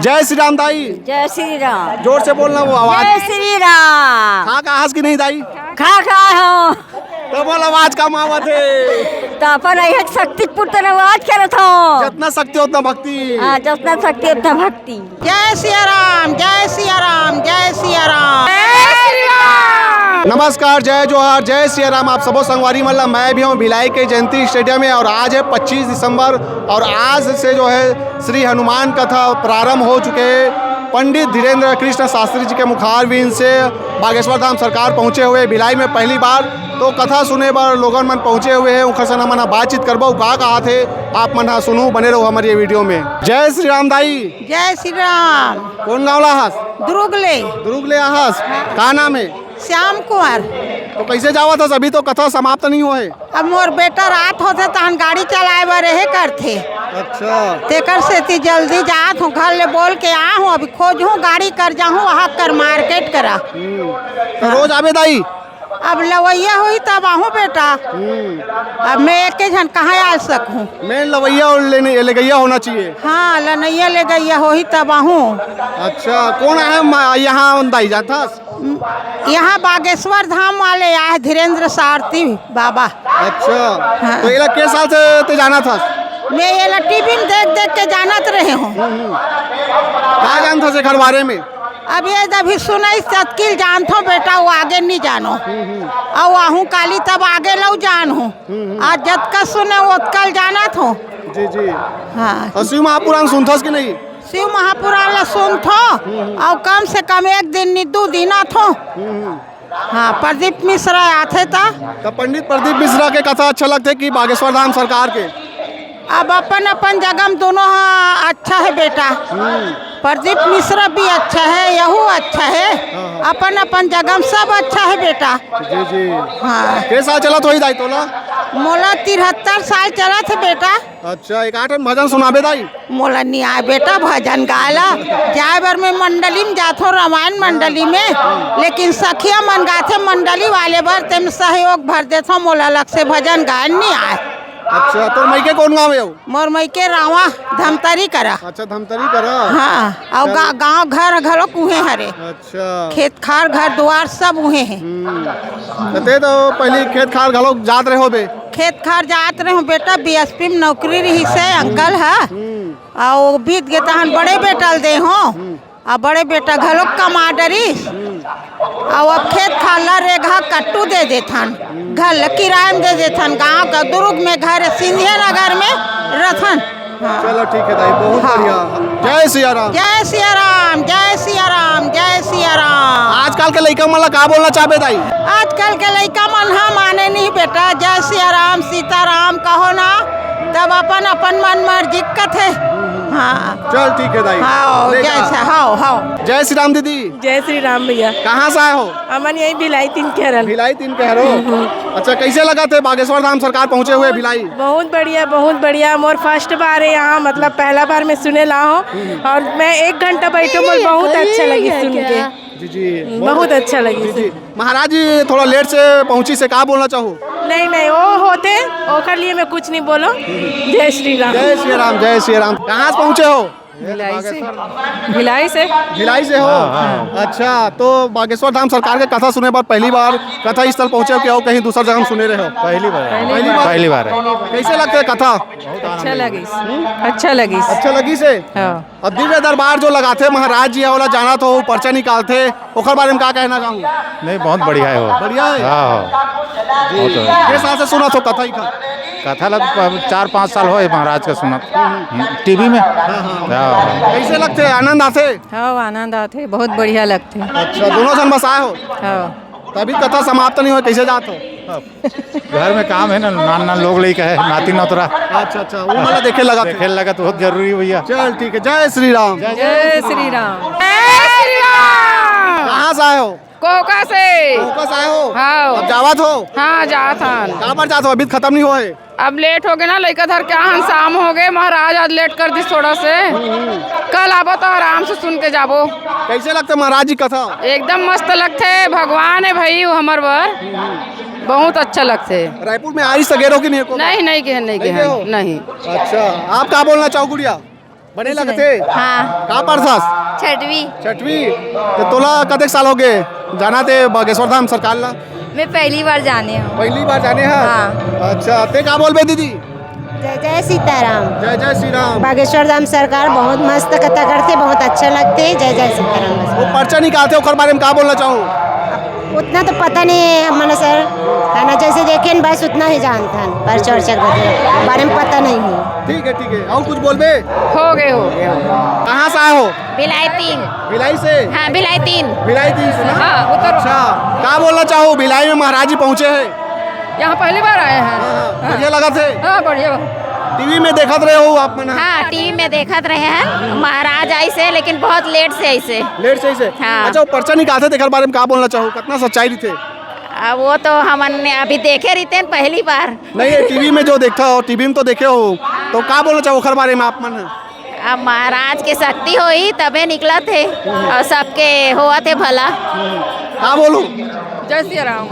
जय श्री राम दाई। जय श्री राम। जोर से बोलना वो आवाज। जय श्री राम। खा का हंस की नहीं दाई खा हो तो बोल आवाज का मावत है तो अपन शक्ति पूर्तन आवाज करत हो। जितना शक्ति उतना भक्ति। हाँ जितना शक्ति उतना भक्ति। जय सिया राम, जय सिया राम, जय सिया राम। नमस्कार, जय जोहार, जय श्री राम। आप सबो संगवारी मल्ला, मैं भी हूँ भिलाई के जयंती स्टेडियम में और आज है 25 दिसंबर और आज से जो है श्री हनुमान कथा प्रारंभ हो चुके हैं। पंडित धीरेन्द्र कृष्ण शास्त्री जी के मुखारविंद से बागेश्वर धाम सरकार पहुँचे हुए भिलाई में पहली बार तो कथा सुने पर लोगन मन पहुँचे हुए हैं। उनसे मना बातचीत करबो का कहा थे आप मन सुनू, बने रहो हमारे ये वीडियो में। जय श्री राम दाई। जय श्री राम। कौन गाँव लाहस? दुर्गले आहस। का नाम है? श्याम कुंवर। तो कैसे जावा था? अभी तो कथा समाप्त नहीं हुआ है। अब मोर बेटा रात होते तहन गाड़ी चलाए बर रहे करथे। अच्छा, तेकर से ती जल्दी जात हूँ, घर ले बोल के आ हूँ, अभी खोज हूँ गाड़ी कर जाऊँ वहाँ कर मार्केट करा। तो रोज आवे दाई? अब लवैया हुई तब आहूँ बेटा। अब मैं एक जन कहाँ आ सकूँ? मैं लवैया और ले गैया होना चाहिए। हाँ लनैया ले गैया होही तब आहूँ। अच्छा, कौन है यहाँ दाई जाता? यहाँ बागेश्वर धाम वाले आए धीरेन्द्र सारथी बाबा। अच्छा, हाँ। तो ये के साल से ते जाना था? मैं ये टीवी में देख देख के जानत रहे हूँ। कहाँ जान था से घर बारे में? अब ये अभी सुनाई सतकिल जानतो बेटा, वो आगे नहीं जानो। और आहू काली तब आगे लो जान हूँ। आज जत का सुने वो कल जाना था। जी जी। हाँ, और शिव महापुराण सुनथस कि नहीं? शिव महापुराण ला सुन थो और कम से कम एक दिन नहीं 2 दिन थो। हाँ, प्रदीप मिश्रा आते था। तो पंडित प्रदीप मिश्रा के कथा अच्छा लगते कि बागेश्वर धाम सरकार के? अब अपन अपन जगह में दोनों अच्छा है बेटा। प्रदीप मिश्रा भी अच्छा है, यहू अच्छा है। अपन अपन जगह में सब अच्छा है बेटा। जी जी। हाँ, के साल चला तो ही दाई तोला? मोला 73 साल चला थे बेटा। अच्छा, एक 8 भजन सुनाबे दाई? मोला नहीं आए बेटा भजन गाला। जाए बार मैं मंडली में जाथो, रामायण मंडली में, लेकिन सखिया मन गाथे मंडली वाले बार तेम सहयोग भर देथो। मोला लग से भजन गायन नहीं आए। अच्छा, तो मई के कौन गाँव है? मोर मई के रावा धमतरी करा। अच्छा, धमतरी करा। हाँ, और गाँव घर घरो कुहे हरे। अच्छा, खेत खार घर द्वार सब उहे हैं। तो पहले खेत खार घलो जात रहे हो बे? खेत खार जात रहे हूँ बेटा, बीएसपी में नौकरी रही से अंकल है। और बीत गए तहन बड़े बेटा दे हो और बड़े बेटा घलो कमा डरी। और अब खेत खाला रेघा कट्टू दे देथन, घर किराए में दे देथन। गांव का दुर्ग में घर है, सिंधिया नगर में रथन। हाँ। चलो ठीक है दाई, बहुत बढ़िया। जय सिया राम। जय सिया राम, जय सिया राम, जय सिया राम। आजकल के लड़का मन ला का बोलना चाहबे दाई? आजकल के लड़का मन हाँ माने नहीं बेटा। जय सिया राम सीताराम कहो ना, तब अपन अपन मन मर्जी कथे। हाँ चल ठीक है दाई। हाँ, जैसा हाँ। जय श्री राम दीदी। जय श्री राम भैया। कहाँ से आए हो? अमन यही भिलाई 3 केरल। भिलाई 3 कह रहे हो? अच्छा, कैसे लगा थे बागेश्वर धाम सरकार पहुँचे हुए भिलाई? बहुत बढ़िया बहुत बढ़िया। मोर फर्स्ट बार है यहाँ, मतलब पहला बार मैं सुने ला हूँ और मैं 1 घंटा बैठो, मुझे बहुत अच्छा लगी सुन के। जी जी, बहुत अच्छा लगी। जी। महाराज जी थोड़ा लेट से पहुँची से का बोलना चाहो? नहीं वो होते ओकर लिए मैं कुछ नहीं बोलो। जय श्री राम। जय श्री राम, जय श्री राम। कहाँ से पहुँचे हो? भिलाई से। भिलाई से हो? अच्छा, तो बागेश्वर धाम सरकार के कथा सुने पर पहली बार कथा स्थल पहुँचे हो क्या हो कहीं दूसरा जगह सुने रहे हो? पहली बार है। कैसे लगता है कथा? अच्छा लगी। अच्छा लगी से? अब दिव्य दरबार जो लगाते महाराज जी वाला जाना तो पर्चा निकालते, ओकर बारे में क्या कहना चाहूँ? नहीं, बहुत बढ़िया है वो। बढ़िया है। हाँ, किस साल से सुना तो कथा ही था? कथा लग 4-5 साल हो महाराज का सुना टीवी में। कैसे लगते? आनंद आते? हाँ आनंद आते, बहुत बढ़िया लगते। अच्छा, दोनों जन बस आए हो? हाँ। तभी कथा समाप्त नहीं हो, कैसे जाते हो? घर में काम है ना, नान लोग लेके है, नाती नौतरा। अच्छा, वो मतलब देखे लगा तो बहुत जरूरी भैया। चल ठीक है। जय श्री राम। जय श्री राम। कहाँ से आए हो? कोका से। आए हो? हाँ। अब जावत हो? हाँ जात हन। कहाँ पर जाते हो? अभी खत्म नहीं हुआ है? अब लेट हो गए ना, लड़का धर के आहन शाम हो गए। महाराज आज लेट कर दी थोड़ा से। कल आबो तो आराम से सुन के जाबो। कैसे लगते महाराज जी कथा? एकदम मस्त लगते, भगवान है भाई वो हमर बर। बहुत अच्छा लगते। रायपुर में आई सगेरो की नहीं? नहीं नहीं। नहीं। अच्छा, आप क्या बोलना चाहो गुड़िया? बने लगे थे हाँ कहाँ पर था? छठवीं। छठवीं। तो तोला कतेक साल हो गए जाना थे बागेश्वर धाम सरकार ला? मैं पहली बार जाने हूँ। पहली बार जाने हैं? हाँ। अच्छा ते का बोल बे दीदी? जय जय सीताराम। जय जय श्री राम। बागेश्वर धाम सरकार बहुत मस्त कथा करते, बहुत अच्छा लगते। जय जय सीताराम। बस वो पर्चा निकालते हो बारे में क्या बोलना चाहूँ? उतना तो पता नहीं है मैंने सर, है ना, जैसे देखे न बस उतना ही जानता है, पर्चा वर्चा के बारे में पता नहीं है। ठीक है और कुछ बोल बे? हो गए कहाँ से आए हो? भिलाई 3। भिलाई से? हाँ भिलाई 3। भिलाई 3 से ना? हाँ, उतर। अच्छा क्या बोलना चाहूँ भिलाई में महाराज जी पहुँचे हैं? यहाँ पहली बार आए हैं। बढ़िया लगा थे? हाँ बढ़िया। टीवी में देखत रहे हो आप मना? हाँ टीवी में देखत रहे हैं महाराज ऐसे, लेकिन बहुत लेट से ऐसे। लेट से? हाँ। अच्छा वो पर्चा निकालते थे बारे में क्या बोलना चाहूँ? कितना सच्चाई थे? वो तो हमने अभी देखे रहते हैं पहली बार। नहीं टीवी में जो देखा हो, टीवी में तो देखे हो, तो क्या बोलना चाहो खर बारे में आप मन? अब महाराज के शक्ति हुई तबे निकला थे और सबके हुआ थे भला। क्या बोलूं? जय श्री राम।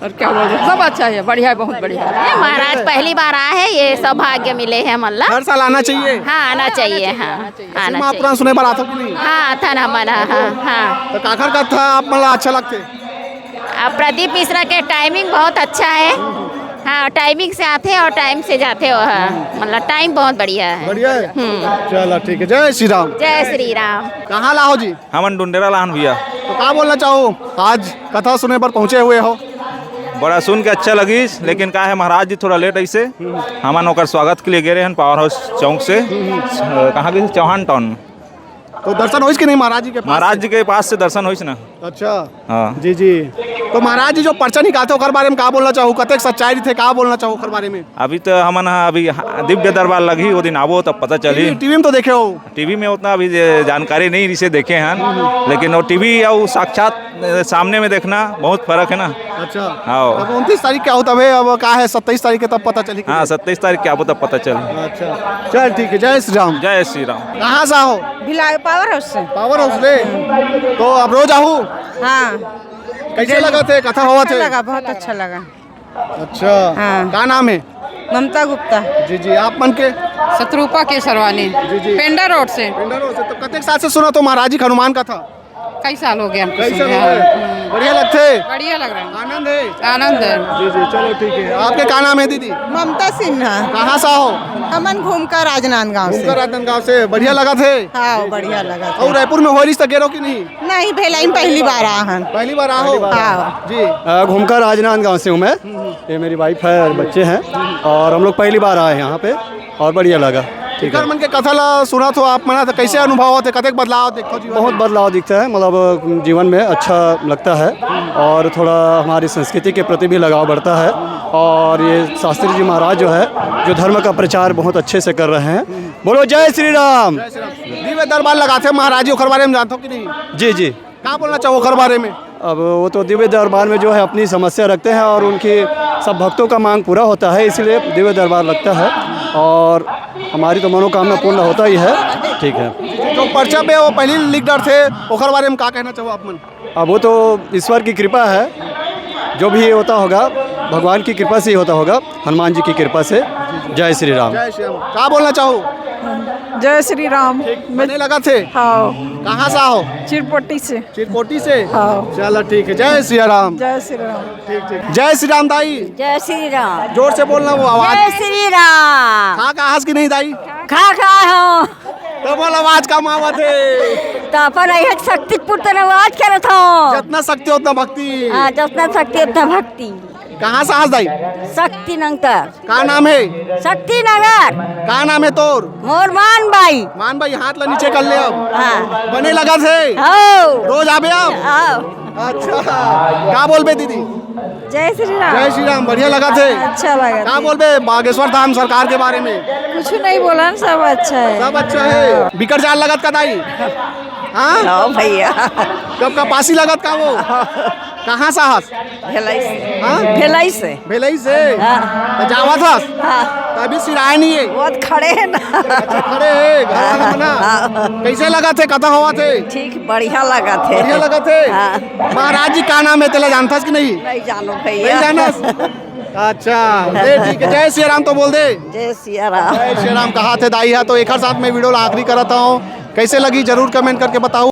और क्या बोल रहे, सब अच्छा है, बढ़िया है, बहुत बढ़िया है। ये महाराज पहली बार आए हैं, ये सौभाग्य मिले हैं मल्ला। हर साल आना चाहिए? हाँ आना चाहिए। हाँ आना आप चाहिए। सुने बार आता कि नहीं? हाँ था ना हमारा। हाँ तो काखर का था आप मतलब अच्छा लगते? अब प्रदीप मिश्रा के टाइमिंग बहुत अच्छा है। हाँ टाइमिंग से आते हैं और टाइम से जाते हो। हाँ मतलब टाइम बहुत बढ़िया है। बढ़िया है। चलो ठीक है। जय श्री राम। जय श्री राम। कहाँ लाओ जी? हमन डुंडेरा लाहन भैया। तो क्या बोलना चाहो आज कथा सुनने पर पहुँचे हुए हो? बड़ा सुन के अच्छा लगी, लेकिन का है महाराज जी थोड़ा लेट ऐसे हमन ओकर स्वागत के लिए गए रहे पावर हाउस चौक से। कहाँ गए? चौहान टाउन। तो दर्शन होइस कि नहीं महाराज जी के पास? महाराज जी के पास से दर्शन होइस ना। अच्छा हाँ जी। तो महाराज जी जो पर्चा निकालते हो बारे में क्या बोलना चाहूँ? कतेक सच्चाई थे क्या बोलना चाहूँ बारे में? अभी तो हमन अभी दिव्य दरबार लगी, वो दिन आबो तब पता चली। टीवी में तो देखे हो? टीवी में उतना अभी जानकारी नहीं इसे देखे हैं, लेकिन वो टीवी और साक्षात सामने में देखना बहुत फर्क है ना। अच्छा हाँ। अब 29 तारीख क्या होता है? अब क्या है 27 तारीख के तब पता चली? हाँ 27 तारीख के आबो तब पता चली। अच्छा चल ठीक है। जय श्री राम। जय श्री राम। कहाँ से आओ? भिलाई पावर हाउस से। पावर हाउस ले? तो अब रोज आहू? हाँ कैसे लगा थे कथा हुआ थे? लगा, बहुत अच्छा लगा। अच्छा हाँ। क्या नाम है? ममता गुप्ता। जी आप मन के? शत्रुपा के सरवानी जी। पेंडा रोड से। तो कतेक साल से सुना तो महाराज जी हनुमान का था? कई साल हो गए हमको कैसे सुने। बढ़िया लगते? बढ़िया लग रहा है, आनंद है? आनंद है। जी चलो ठीक है। आपके क्या नाम है दीदी? ममता सिन्हा। कहाँ से आओ? हमन घूमकर राजनांदगांव से। राजनांदगांव से। बढ़िया लगा थे? हाँ बढ़िया लगा। और रायपुर में हो रही तक गिरो कि नहीं? नहीं भिलाई में पहली बार आया हन। पहली बार आओ? हाँ। जी घूमकर राजनांदगांव से हूँ मैं। ये मेरी वाइफ है और बच्चे हैं, और हम लोग पहली बार आए हैं यहाँ पे और बढ़िया लगा। ठीक है। मन के कथा ला सुना तो आप मना तो कैसे अनुभव होते? कतेक बदलाव देखो जीवन? बहुत बदलाव दिखता है, मतलब जीवन में अच्छा लगता है और थोड़ा हमारी संस्कृति के प्रति भी लगाव बढ़ता है। और ये शास्त्री जी महाराज जो है, जो धर्म का प्रचार बहुत अच्छे से कर रहे हैं। बोलो जय श्री राम। दिव्य दरबार लगाते महाराज जी ओखर बारे में जानते हो कि नहीं? जी क्या बोलना चाहो ओखर बारे में? अब वो तो दिव्य दरबार में जो है अपनी समस्या रखते हैं और उनकी सब भक्तों का मांग पूरा होता है, इसलिए दिव्य दरबार लगता है और हमारी तो मनोकामना पूर्ण होता ही है। ठीक है। जो पर्चा पे वो पहले लिख डर थे ओखर बारे में क्या कहना चाहो आप मन? अब वो तो ईश्वर की कृपा है, जो भी होता होगा भगवान की कृपा से ही होता होगा, हनुमान जी की कृपा से। जय श्री राम। जय श्री राम। क्या बोलना चाहो? जय श्री राम। बने लगा थे? हाँ कहाँ से आओ? चिरपट्टी से। चिरकोटी से? हाँ। चलो ठीक है। जय श्री राम। जय श्री राम। ठीक। जय श्री राम दाई। जय श्री राम। जोर से बोलना वो आवाज। जय श्री राम। खा का हंस की नहीं दाई? खा हो तो बोल आवाज कम आवा थे। तो अपन यह शक्ति पूर्तन आवाज करत हो। जितना शक्ति उतना भक्ति। हाँ जितना शक्ति उतना भक्ति। कहाँ से हंस दाई? शक्ति नंगर। का नाम है? शक्ति नगर। का नाम है तोर? मोर मान भाई। मान भाई हाथ ला नीचे कर ले अब। हाँ बने लगा थे? हो रोज आबे अब? आओ। अच्छा क्या बोलबे दीदी? जय श्री राम। जय श्री राम। बढ़िया लगा थे? अच्छा लगा। क्या बोलबे बागेश्वर धाम सरकार के बारे में? कुछ नहीं बोला, सब अच्छा है। सब अच्छा है। बिकर जाल लगत का दाई? हाँ भैया। कब का पासी लगत का वो? कहाँ से हंस? भिलाई से। हाँ भिलाई से। भेलई से? तो जावा था? तभी सिराय नहीं है? बहुत खड़े हैं ना। अच्छा खड़े है घर वाला बना। कैसे लगा थे कथा हुआ थे? ठीक बढ़िया लगा थे। बढ़िया लगा थे? हाँ। महाराज जी का नाम है तेला जानता कि नहीं? नहीं जानो नहीं भैया। जानस? अच्छा दे ठीक है, जय सिया राम तो बोल दे। जय सिया राम। जय श्री राम। कहा थे दाई है तो एक साथ में वीडियो आखिरी करता हूँ, कैसे लगी जरूर कमेंट करके बताओ।